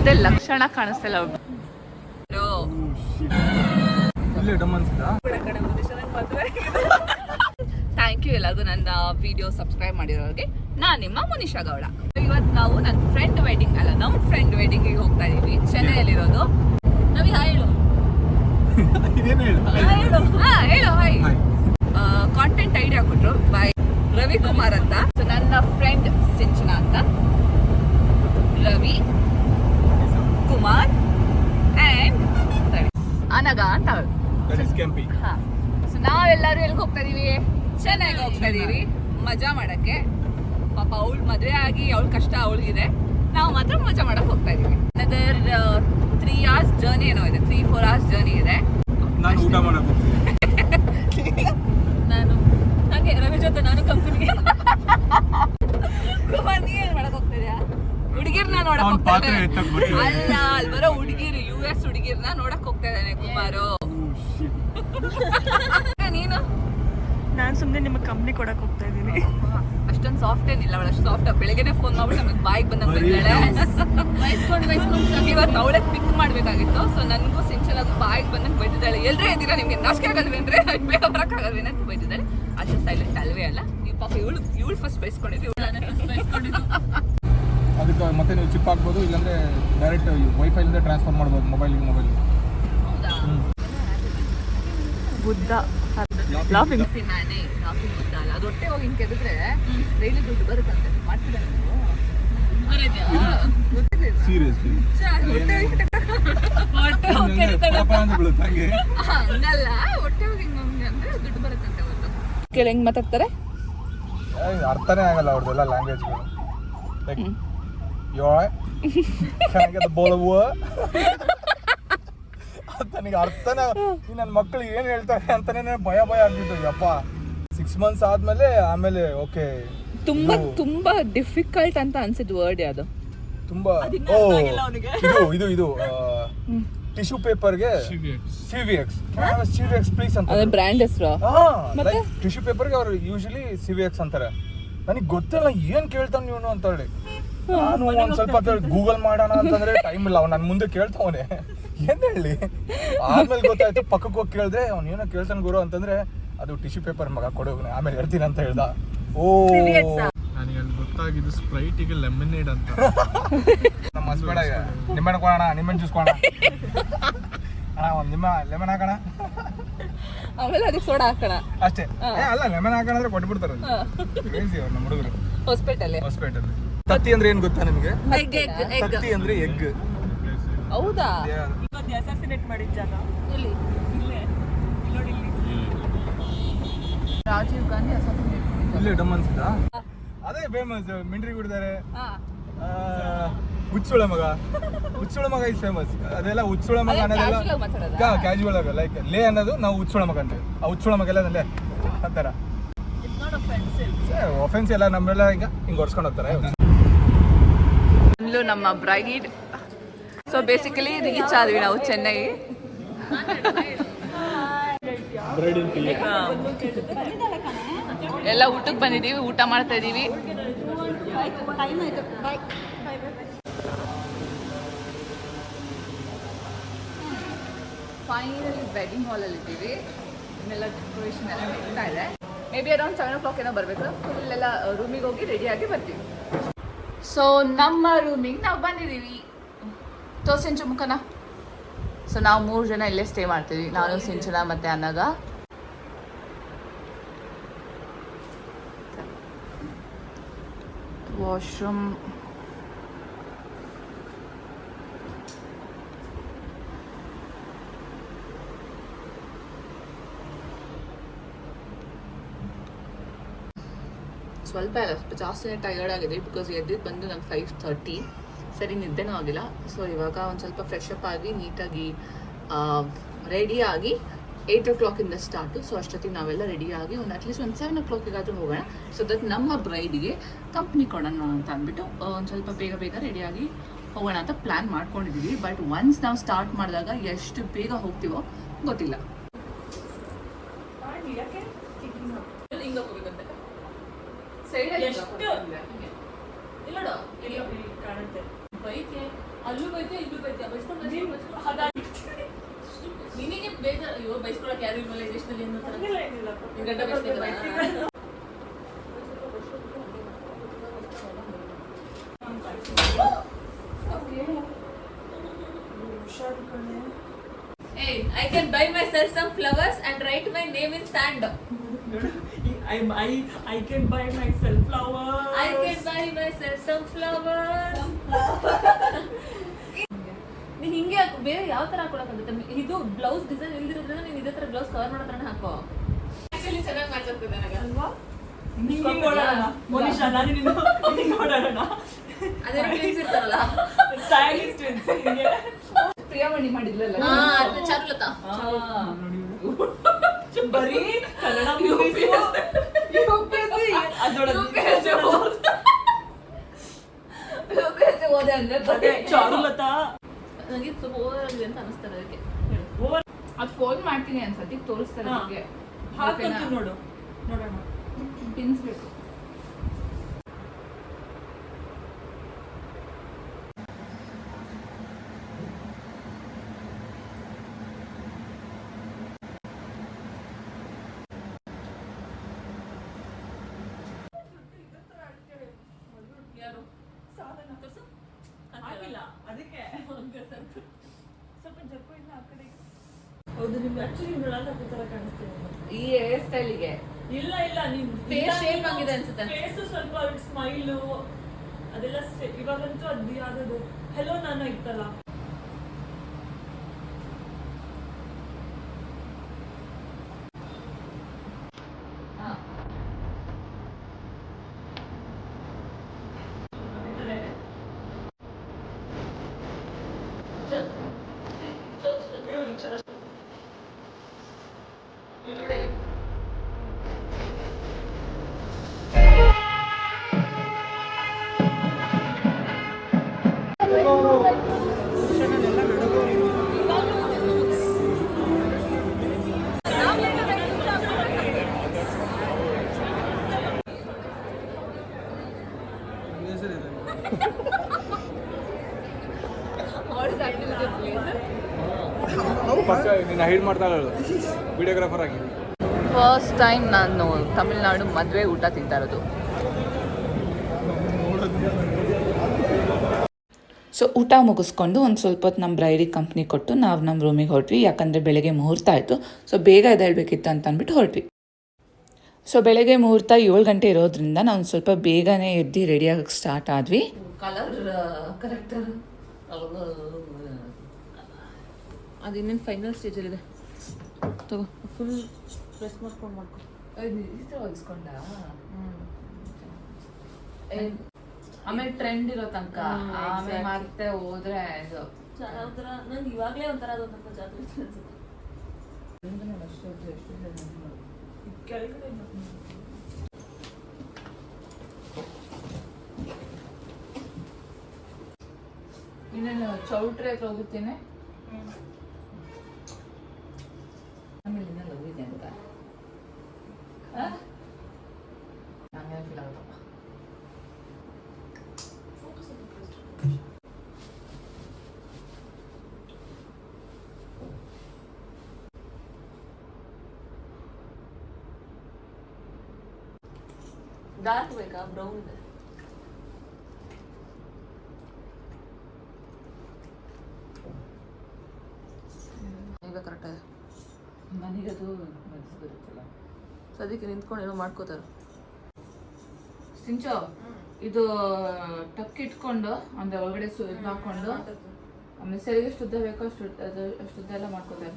ಅದೇ ಲಕ್ಷಣ ಕಾಣಿಸ್ತಲ್ಲ ಅವ್ರು. ಥ್ಯಾಂಕ್ ಯು ಎಲ್ಲರಿಗೂ ನನ್ನ ವಿಡಿಯೋ ಸಬ್ಸ್ಕ್ರೈಬ್ ಮಾಡಿರೋರಿಗೆ. ನಾನು ನಿಮ್ಮ ಮನೀಷಾ ಗೌಡ. ಇವತ್ತು ನಾವು ನನ್ನ ಫ್ರೆಂಡ್ ವೆಡ್ಡಿಂಗ್ ಅಲ್ಲ ನಮ್ಮ ಫ್ರೆಂಡ್ ವೆಡ್ಡಿಂಗಿಗೆ ಹೋಗ್ತಾ ಇದೀವಿ. ಚೆನ್ನೈಯಲ್ಲಿರೋದು. ನಮಗೆ ಹೇಳು ಹೇಳು ಹಾಯ್. ಕಾಂಟೆಂಟ್ ಐಡಿಯಾ ಕೊಟ್ಟರು ಬೈ ರವಿಕುಮಾರ್ ಅಂತ. ಸೊ ನನ್ನ ಫ್ರೆಂಡ್ ಸಿಂಚನಾ ಅಂತ, ರವಿ ಕುಮಾರ್ ಅಂಡ್ ಅನಗ ಅಂತ ಅವಳು. ಸೊ ನಾವೆಲ್ಲರೂ ಎಲ್ಲಿಗೆ ಹೋಗ್ತಾ ಇದೀವಿ? ಚೆನ್ನೈಗೆ ಹೋಗ್ತಾ ಇದೀವಿ ಮಜಾ ಮಾಡಕ್ಕೆ. ಪಾಪ ಅವಳು ಮದುವೆ ಆಗಿ ಅವಳ ಕಷ್ಟ ಅವಳಿಗಿದೆ, ನಾವು ಮಾತ್ರ ಮಜಾ ಮಾಡಕ್ ಹೋಗ್ತಾ ಇದೀವಿ. ಅದರ್ 3 hours ಜರ್ನಿ ಏನೋ ಇದೆ, 3-4 hours ಜರ್ನಿ ಇದೆ. ನಾನು ಊಟ ಮಾಡಕ್ ಹೋಗ್ತೀನಿ. ನಾನು ಹಾಗೆ ರವಿ ಜೊತೆ ನಾನು ಕಂಪನಿಗೆ. ಕುಮಾರ್ ನೀ ಏನ್ ಮಾಡಕ್ ಹೋಗ್ತಿದ್ಯಾ? ಹುಡುಗಿರ್ನ ನೋಡಕ್ ಹೋಗ್ತಾ ಇದ್ದಾನೆ. ಅಲ್ಲ ಅಲ್ಲಿ ಬರೋ ಹುಡುಗಿರು US ಹುಡುಗಿರ್ನ ನೋಡಕ್ ಹೋಗ್ತಾ ಇದ್ದಾನೆ ಕುಮಾರು. ನೀನು? ನಾನು ಸುಮ್ಮನೆ ನಿಮ್ಮ ಕಂಪ್ನಿ ಕೊಡಕ್ ಹೋಗ್ತಾ ಇದ್ದೀನಿ. ಅಷ್ಟೊಂದು ಸಾಫ್ಟ್ ಏನಿಲ್ಲ ಅವಳು, ಅಷ್ಟು ಸಾಫ್ಟ್. ಬೆಳಗ್ಗೆನೆ ಫೋನ್ ಮಾಡ್ಬಿಟ್ಟು ನಮಗೆ ಬಾಯಿಗೆ ಬಂದಂಗೆ ಬಂದಿದ್ದಾಳೆ. ಇವತ್ತು ಅವಳೇ ಪಿಕ್ ಮಾಡ್ಬೇಕಾಗಿತ್ತು. ಸೊ ನನಗೂ ಸಿಂಚನಾಗೂ ಬಾಯಿಗೆ ಬಂದಂಗೆ ಬೈದಿದ್ದಾಳೆ. ಎಲ್ಲರೇ ಇದ್ದೀರಾ, ನಿಮ್ಗೆ ನಾಚಿಕೆ ಆಗಲ್ವೇನ್ರೆ, ಬೇಗ ಬರೋಕ್ಕಾಗಲ್ವೇನೆ ಅಂತ ಬೈದಿದ್ದಾಳೆ. ಅಷ್ಟು ಸೈಲೆಂಟ್ ಅಲ್ವೇ ಅಲ್ಲ. ಈ ಪಾಪ ಇವಳು ಫಸ್ಟ್ ಬೈಸ್ಕೊಂಡಿದ್ದು, ಇವಳನ್ನೇ ಫಸ್ಟ್ ಬೈಸ್ಕೊಂಡಿದ್ದು. ಅದಕ್ಕೆ ಮತ್ತೆ ನೀವು ಚಿಪ್ ಹಾಕ್ಬೋದು, ಇಲ್ಲಾಂದ್ರೆ ಡೈರೆಕ್ಟ್ ವೈಫೈಲಿಂದ ಟ್ರಾನ್ಸ್ಫರ್ ಮಾಡ್ಬೋದು ಮೊಬೈಲಿಗೆ. ಹೌದಾ? ಬುದ್ಧ ಲಾಫಿಂಗ್ ಬುದ್ಧ ಅಲ್ಲ, ಅದು ಹೊಟ್ಟೆ ಹೋಗಿ ಹಿಂಗೆ ಕೆದಿದ್ರೆ ಡೈಲಿ ದುಡ್ಡು ಬರುತ್ತಂತೆ. ಮಾಡ್ತಿದ್ದಾನೆ ಸೀರಿಯಸ್ಲಿ ಹಂಗಲ್ಲ, ಹೊಟ್ಟೆ ಹೋಗಿ ಹಿಂಗೆ ಅಂದ್ರೆ ದುಡ್ಡು ಬರುತ್ತಂತೆ. ಒಂದು ಕೇಳಿ ಹೆಂಗ್ ಮಾತಾಡ್ತಾರೆ ಅರ್ಥನೇ ಆಗಲ್ಲ ಅವ್ರದ್ದೆಲ್ಲ ಲ್ಯಾಂಗ್ವೇಜ್ಗಳು. ನನಗೆ ಅರ್ಥನೇ ನನ್ನ ಮಕ್ಕಳು ಏನ್ ಹೇಳ್ತಾರೆ ಅಂತಾನೆ ಭಯ ಆಗ್ತಿತ್ತು. ಯಪ್ಪ 6 months ಆದ್ಮೇಲೆ ಆಮೇಲೆ ಓಕೆ. ತುಂಬಾ ಡಿಫಿಕಲ್ಟ್ ಅಂತ ಅನ್ಸಿದ್ ವರ್ಡ್ ಯಾವುದು? ತುಂಬಾ ಇದು ಟಿಶ್ಯೂ ಪೇಪರ್ಗೆ CVX ಪ್ಲೀಸ್ ಅಂತ ಬ್ರ್ಯಾಂಡ್ ಹೆಸರು. ಟಿಶ್ಯೂ ಪೇಪರ್ಗೆ ಅವ್ರು ಯೂಶಲಿ CVX ಅಂತಾರೆ. ನನಗೆ ಗೊತ್ತಿಲ್ಲ ಏನ್ ಕೇಳ್ತಾನ ನೀನು ಅಂತ ಹೇಳಿ ನಾನು ಒಂದ್ ಸ್ವಲ್ಪ ಗೂಗಲ್ ಮಾಡೋಣ ಅಂತಂದ್ರೆ ಟೈಮ್ ಇಲ್ಲ. ಅವ್ನು ನನ್ ಮುಂದೆ ಕೇಳ್ತಾವನೆ ಏನ್ ಹೇಳಿ. ಆದ್ಮೇಲೆ ಗೊತ್ತಾಯ್ತು, ಪಕ್ಕಕ್ಕೆ ಹೋಗಿ ಕೇಳಿದ್ರೆ ಅವ್ನು ಏನೋ ಕೇಳ್ತಾನೆ ಗುರು ಅಂತಂದ್ರೆ ಅದು ಟಿಶ್ಯೂ ಪೇಪರ್ ಮಗ ಕೊಡು, ಆಮೇಲೆ ಹೇಳ್ತೀನಿ ಅಂತ ಹೇಳ್ದ. ಓ ನನಗೆ ಅಲ್ಲಿ ಗೊತ್ತಾಗಿದ್ದು ಸ್ಪ್ರೈಟಿಗೆ ಲೆಮನೇಡ್ ಅಂತ. ನಮ್ಮ ಹಸ್ಬೇಡ ನಿಂಬೆಣ್ಣೆ ಕೊಡೋಣ, ನಿಂಬೆಣ್ಣೆ ಜ್ಯೂಸ್ ಕೊಡೋಣ ಅಣ್ಣ, ಒಂದು ಲೆಮನ್ ಹಾಕೋಣ, ಆಮೇಲೆ ಅದಕ್ಕೆ ಸೋಡಾ ಹಾಕೋಣ ಅಷ್ಟೇ. ಅಲ್ಲ ಲೆಮನ್ ಹಾಕೋಣ ಅಂದ್ರೆ ಕೊಟ್ಬಿಡ್ತಾರೆ. ನಮ್ಮ ಹುಡುಗರು ಹೊಸಪೇಟಲ್ಲಿ. ತತ್ತಿ ಅಂದ್ರೆ ಏನ್ ಗೊತ್ತಾ ನಿಮ್ಗೆ? ತತ್ತಿ ಅಂದ್ರೆ ಎಗ್. ಹೌದಾ? ಅಸಾಸಿನೇಟ್ ಮಾಡಿದ ಜಾಗ ಎಲ್ಲಿ? ರಾಜೀವ್ ಗಾಂಧಿ ಅಸಾಸಿನೇಟ್ ಇಲ್ಲೇ ಡಮ್ ಅನ್ಸುತ್ತಾ? ಅದೇ ಫೇಮಸ್. ಮಿಂಟ್ರಿ ಕುಡಿದಾರೆ. ಹುಚ್ಚುಳ ಮಗ ಇಸ್ ಫೇಮಸ್. ಅದೆಲ್ಲ ಹುಚ್ಚುಳ ಮಗ ಅನ್ನೋದೆಲ್ಲ ಕ್ಯಾಶುವಲ್ ಆಗ, ಲೈಕ್ ಲೇ ಅನ್ನೋದು ನಾವು ಹುಚ್ಚುಳ ಮಗ ಅಂತೀವಿ. ಆ ಹುಚ್ಚುಳ ಮಗ ಎಲ್ಲ ಅಲ್ಲೇ ಆ ಥರ ಒಫೆನ್ಸ್ ಎಲ್ಲ ನಮ್ಮೆಲ್ಲ ಈಗ ಹಿಂಗೆ ಹೊಡ್ಸ್ಕೊಂಡು ಹೋಗ್ತಾರೆ. ನಮ್ಮ ಬ್ರೈಡ್. ಸೊ ಬೇಸಿಕಲಿ ರೀಚ್ ಆದ್ವಿ ನಾವು ಚೆನ್ನೈ. ಎಲ್ಲ ಊಟಕ್ಕೆ ಬಂದಿದ್ದೀವಿ, ಊಟ ಮಾಡ್ತಾ ಇದ್ದೀವಿ. ಫೈನಲಿ ವೆಡ್ಡಿಂಗ್ ಹಾಲಲ್ಲಿ ಇದ್ದೀವಿ. ಇನ್ನೆಲ್ಲ ಡೆಕೋರೇಷನ್ ಎಲ್ಲ ನಡೀತಾ ಇದೆ. ಮೇ ಬಿ ಅರೌಂಡ್ 7 o'clock ಏನೋ ಬರಬೇಕು. ಫುಲ್ ಎಲ್ಲ ರೂಮಿಗೆ ಹೋಗಿ ರೆಡಿಯಾಗಿ ಬರ್ತೀವಿ. ಸೊ ನಮ್ಮ ರೂಮಿಗೆ ನಾವು ಬಂದಿದ್ದೀವಿ. ಸಿಂಚು ಮುಖನ. ಸೊ ನಾವು 3 ಜನ ಇಲ್ಲೇ ಸ್ಟೇ ಮಾಡ್ತೀವಿ, ನಾನು, ಸಿಂಚನಾ ಮತ್ತು ಅನಗ. ವಾಶ್ರೂಮ್ ಸ್ವಲ್ಪ ಜಾಸ್ತಿನೇ ಟಯರ್ಡ್ ಆಗಿದೆ. ಬಿಕಾಸ್ ಎದ್ದಿದ್ದು ಬಂದು ನಂಗೆ 5:30. ಸರಿ ನಿದ್ದೆನೂ ಆಗಿಲ್ಲ. ಸೊ ಇವಾಗ ಒಂದು ಸ್ವಲ್ಪ ಫ್ರೆಶ್ ಅಪ್ ಆಗಿ ನೀಟಾಗಿ ರೆಡಿಯಾಗಿ 8 o'clock ಸ್ಟಾರ್ಟು. ಸೊ ಅಷ್ಟೊತ್ತಿಗೆ ನಾವೆಲ್ಲ ರೆಡಿಯಾಗಿ ಅಟ್ಲೀಸ್ಟ್ ಒಂದು 7 o'clock ಹೋಗೋಣ. ಸೊ ದಟ್ ನಮ್ಮ ಬ್ರೈಡ್ಗೆ ಕಂಪ್ನಿ ಕೊಡೋಣ ಅಂತ ಅಂದ್ಬಿಟ್ಟು ಒಂದು ಸ್ವಲ್ಪ ಬೇಗ ರೆಡಿಯಾಗಿ ಹೋಗೋಣ ಅಂತ ಪ್ಲ್ಯಾನ್ ಮಾಡ್ಕೊಂಡಿದ್ದೀವಿ. ಬಟ್ ಒನ್ಸ್ ನಾವು ಸ್ಟಾರ್ಟ್ ಮಾಡಿದಾಗ ಎಷ್ಟು ಬೇಗ ಹೋಗ್ತೀವೋ ಗೊತ್ತಿಲ್ಲ. ಅಲ್ಲೂ ಬೈತೆ ಇಲ್ಲೂ ಬೈತೆ ಬೈಸ್ಕೊಂಡು ನಿನಗೆ ಬೇಜಾರು ಅಯ್ಯೋ ಬೈಸ್ಕೊಳಕ್ಕೆ ಯಾರು ಇಲ್ವಲ್ಲ ಈ ದೇಶದಲ್ಲಿ ಏನಿಲ್ಲ ಗಡ್ಡ ಬೈಸ್ಕೊಳ್ತಾರ Hey, I can buy myself some flowers and write my name in sand. I can buy myself flowers. I can buy myself some flowers. ನೀನ್ ಹಿಂಗೆ ಹಾಕು ಬೇರೆ ಯಾವ ತರ ಹಾಕೊಳಕಾಗುತ್ತೆ ಇದು ಬ್ಲೌಸ್ ಡಿಸೈನ್ ಇಲ್ದಿರೋದ್ರಿಂದ ನೀನ್ ಇದೇ ತರ ಬ್ಲೌಸ್ ಕವರ್ ಮಾಡೋ ತರ ಹಾಕೋ ಆಕ್ಚುಲಿ ಚೆನ್ನಾಗಿ ಮ್ಯಾಚ್ ಆಗ್ತದೆ ನನಗೆ ಅಲ್ವಾ ಹಿಂಗೆ ನೋಡೋಣ ಮೋನಿಶಾ ನಾನು ನಿನ್ನ ಹಿಂಗೆ ನೋಡೋಣ ಅದೇ ಟ್ವಿನ್ಸ್ ಇರ್ತಾರಲ್ಲ ಸ್ಟೈಲಿಸ್ಟ್ ಹಿಂಗೆ ಪ್ರಿಯಾಮಣಿ ಮಾಡಿದ್ಲಲ್ಲ ಅದು ಚಾರುಲತಾ ಬರೀ ಕನ್ನಡ ಮೂವೀಸ್ ಓದೆ ಅಂದ್ರೆ ಚಾರುಲತಾ ನನಗೆ ಸ್ವಲ್ಪ ಓದಾಗಿದೆ ಅಂತ ಅನಿಸ್ತಾರೆ ಅದಕ್ಕೆ ಅದು ಫೋನ್ ಮಾಡ್ತೀನಿ ಅನ್ಸತಿ ತೋರಿಸ್ತಾರೆ ನಿಮಗೆ ಹಾಕಂತ ನೋಡು ನೋಡೋಣ ತಿನ್ಸ್ಬೇಕು ಯಾರು ಆಗಿಲ್ಲ ಅದಕ್ಕೆ ಸ್ವಲ್ಪ ಜಪ್ಪು ಇಲ್ಲ ಆ ಕಡೆ ಹೌದು ನಿಮ್ಗೆ ಆಕ್ಚುಲಿ ನೋಡಲ್ಲ ತರ ಕಾಣಿಸ್ತೀವಿ ಈ ಹೇರ್ ಸ್ಟೈಲಿಗೆ ಇಲ್ಲ ಇಲ್ಲ ನಿಮ್ Face shape ಆಗಿದೆ ಅನ್ಸುತ್ತೆ. ಫೇಸ್ ಸ್ವಲ್ಪ ಸ್ಮೈಲು ಅದೆಲ್ಲ ಇವಾಗಂತೂ ಅದು ಯಾವ್ದು ಹೆಲೋ ನಾನು ಇತ್ತಲ್ಲ ಪಕ್ಕ ನೀನು ಹೈಡ್ ಮಾಡ್ತಾ ಇರೋದು ವಿಡಿಯೋಗ್ರಾಫರ್ ಆಗಿ ಫಸ್ಟ್ ಟೈಮ್ ನಾನು ತಮಿಳ್ನಾಡು ಮದುವೆ ಊಟ ತಿಂತಾ ಇರೋದು. ಸೊ ಊಟ ಮುಗಿಸ್ಕೊಂಡು ಒಂದು ಸ್ವಲ್ಪ ಹೊತ್ತು ನಮ್ಮ ಬ್ರೈಡಿಗೆ ಕಂಪ್ನಿ ಕೊಟ್ಟು ನಾವು ನಮ್ಮ ರೂಮಿಗೆ ಹೊರಟ್ವಿ. ಯಾಕಂದರೆ ಬೆಳಗ್ಗೆ ಮುಹೂರ್ತ ಆಯಿತು. ಸೊ ಬೇಗ ಎದ್ದೇಳಬೇಕಿತ್ತು ಅಂತ ಅಂದ್ಬಿಟ್ಟು ಹೊರಟ್ವಿ. ಸೊ ಬೆಳಗ್ಗೆ ಮುಹೂರ್ತ 7 ಗಂಟೆ ಇರೋದ್ರಿಂದ ನಾವು ಸ್ವಲ್ಪ ಬೇಗನೆ ಎದ್ದು ರೆಡಿಯಾಗಕ್ಕೆ ಸ್ಟಾರ್ಟ್ ಆದ್ವಿ. ಕಲರ್ ಕರೆಕ್ಟರ್ ಅದು ಇನ್ನೇನು ಫೈನಲ್ ಸ್ಟೇಜಲ್ಲಿದೆ. ತಗೋ ಫುಲ್ ಪ್ರೆಸ್ ಮಾಡ್ಕೊಂಡು ಹೊಲಿಸ್ಕೊಂಡ ಆಮೇಲೆ ಟ್ರೆಂಡ್ ಇರೋ ತನಕ ಆಮೇಲೆ ಮತ್ತೆ ಹೋದ್ರೆ ಇದು ಒಂಥರ ನಂಗೆ ಇವಾಗಲೇ ಒಂಥರ ಅದೊಂದು ಜಾತ್ರೆ ಅನ್ಸುತ್ತೆ. ಕೆಳಗಡೆ ಇನ್ನೇನು ಚೌಟ್ರಿ ಹತ್ರ ಹೋಗುತ್ತೇನೆ. ಆಮೇಲೆ ಇನ್ನೆಲ್ಲ ಹೋಗಿದೆ ಅಂತ ನಂಗೆ ಫೀಲ್ ಆಗುತ್ತಪ್ಪ. ಡಾರ್ಕ್ ಬೇಕಾ ಬ್ರೌನ್ ಇದೆ. ಈಗ ಕರೆಕ್ಟ್ ಇದೆ. ನನಗದು ಮೆಡ್ಸ್ ಬರುತ್ತಲ್ಲ. ಸದ್ಯಕ್ಕೆ ನಿಂತ್ಕೊಂಡು ಏನೋ ಮಾಡ್ಕೋತಾರೆ. ಸಿಂಚೋ ಇದು ಟಕ್ ಇಟ್ಕೊಂಡು ಅಂದ್ರೆ ಒಳಗಡೆ ಇದು ಹಾಕೊಂಡು ಆಮೇಲೆ ಸರಿಗೆ ಎಷ್ಟು ಉದ್ದ ಬೇಕೋ ಅಷ್ಟು ಉದ್ದ ಎಲ್ಲ ಮಾಡ್ಕೋತಾರೆ.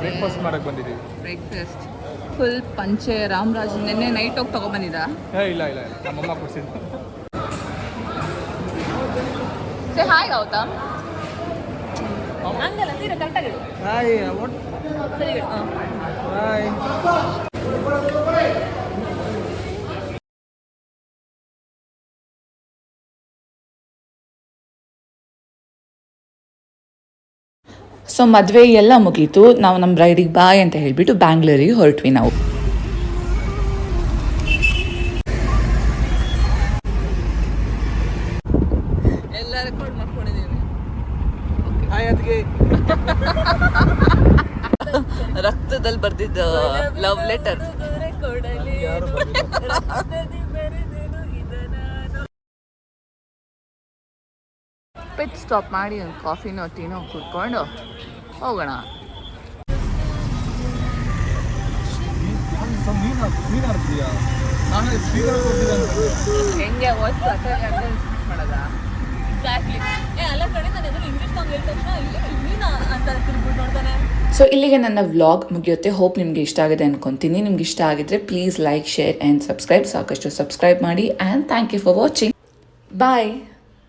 ಬ್ರೇಕ್ಫಾಸ್ಟ್ ಮಾಡಕ್ಕೆ ಬಂದಿದ್ದೀವಿ. ಬ್ರೇಕ್ಫಾಸ್ಟ್ ಫುಲ್ ಪಂಚೆ ರಾಮರಾಜ್ ನಿನ್ನೆ ನೈಟ್ ಹೋಗಿ ತಗೊಂಬಂದಿದ್ದ. ಇಲ್ಲ ನಮ್ಮಮ್ಮ ಕೊಡ್ಸಿದ್ದು. Say hi Gautam. ಹಂಗಲ್ಲ ತೀರ ಕರೆಕ್ಟಾಗಿ ಹಾಯ್ ಸರಿ ಹಾಂ ಹಾಯ್. ಸೊ ಮದುವೆ ಎಲ್ಲ ಮುಗೀತು. ನಾವು ನಮ್ಮ ಬ್ರೈಡಿಗೆ ಬಾಯ್ ಅಂತ ಹೇಳಿಬಿಟ್ಟು ಬ್ಯಾಂಗ್ಳೂರಿಗೆ ಹೊರಟ್ವಿ ನಾವು. ಎಲ್ಲ ರೆಕಾರ್ಡ್ ಮಾಡ್ಕೊಂಡಿದ್ದೀವಿ. ಹಾಯ್ ಅದಕ್ಕೆ ರಕ್ತದಲ್ಲಿ ಬರ್ದಿದ್ದ ಲವ್ ಲೆಟರ್. ಪಿಟ್ ಸ್ಟಾಪ್ ಮಾಡಿ ಒಂದು ಕಾಫಿನೋ ಟೀನೋ ಕುಡ್ಕೊಂಡು ಹೋಗೋಣ. ನೀನು ಆಡ್ತೀಯಾ? ನಾನು ಸ್ಪೀಕರ್ ಹೆಂಗೆ ವಾಯ್ಸ್ ಮಾಡೋದ? ಎಕ್ಸಾಕ್ಟ್ಲಿ. ಅಲ್ಲ ಕಡೆ ನಾನು ಎದುರು ಇಂಗ್ಲೀಷ್ ಸಾಂಗ್ ಹೇಳಿದ ತಕ್ಷಣ ನೀನು ಅಂತ ತಿರ್ಬಿಟ್ಟು ನೋಡ್ತಾನೆ. ಸೊ ಇಲ್ಲಿಗೆ ನನ್ನ ವ್ಲಾಗ್ ಮುಗಿಯುತ್ತೆ. ಹೋಪ್ ನಿಮಗೆ ಇಷ್ಟ ಆಗಿದೆ ಅನ್ಕೊತೀನಿ. ನಿಮ್ಗೆ ಇಷ್ಟ ಆಗಿದ್ರೆ please like, share and subscribe. ಸಾಕಷ್ಟು ಸಬ್ಸ್ಕ್ರೈಬ್ ಮಾಡಿ and thank you for watching. Bye.